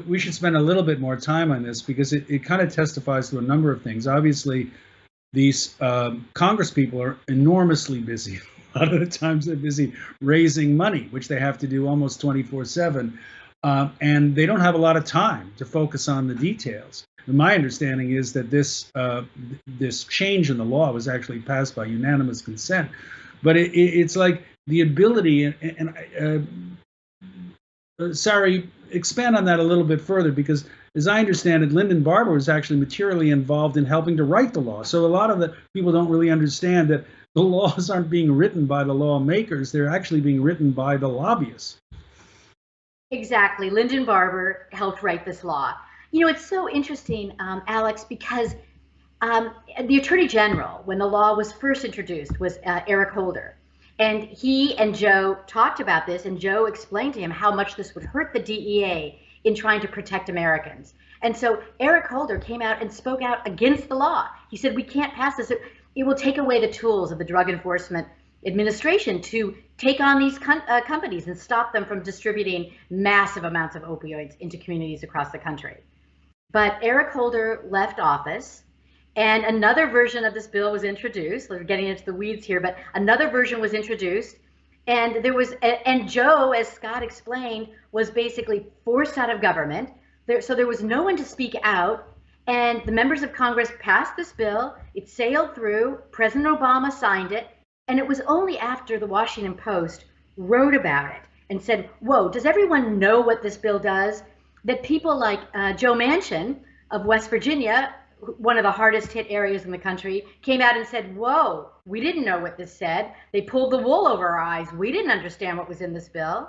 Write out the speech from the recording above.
We should spend a little bit more time on this because it kind of testifies to a number of things. Obviously, these Congress people are enormously busy. A lot of the times they're busy raising money, which they have to do almost 24/7. And they don't have a lot of time to focus on the details. And my understanding is that this change in the law was actually passed by unanimous consent. But it's like the ability, Sari, expand on that a little bit further, because as I understand it, Lyndon Barber was actually materially involved in helping to write the law. So a lot of the people don't really understand that the laws aren't being written by the lawmakers, they're actually being written by the lobbyists. Exactly. Lyndon Barber helped write this law. You know, it's so interesting, Alex, because the Attorney General, when the law was first introduced, was Eric Holder. And he and Joe talked about this, and Joe explained to him how much this would hurt the DEA in trying to protect Americans. And so Eric Holder came out and spoke out against the law. He said, we can't pass this. It will take away the tools of the Drug Enforcement Administration to take on these companies and stop them from distributing massive amounts of opioids into communities across the country. But Eric Holder left office, and another version of this bill was introduced. We're getting into the weeds here, but another version was introduced, and Joe, as Scott explained, was basically forced out of government. So there was no one to speak out, and the members of Congress passed this bill. It sailed through. President Obama signed it, and it was only after the Washington Post wrote about it and said, whoa, does everyone know what this bill does? That people like Joe Manchin of West Virginia, one of the hardest hit areas in the country, came out and said, whoa, we didn't know what this said. They pulled the wool over our eyes. We didn't understand what was in this bill.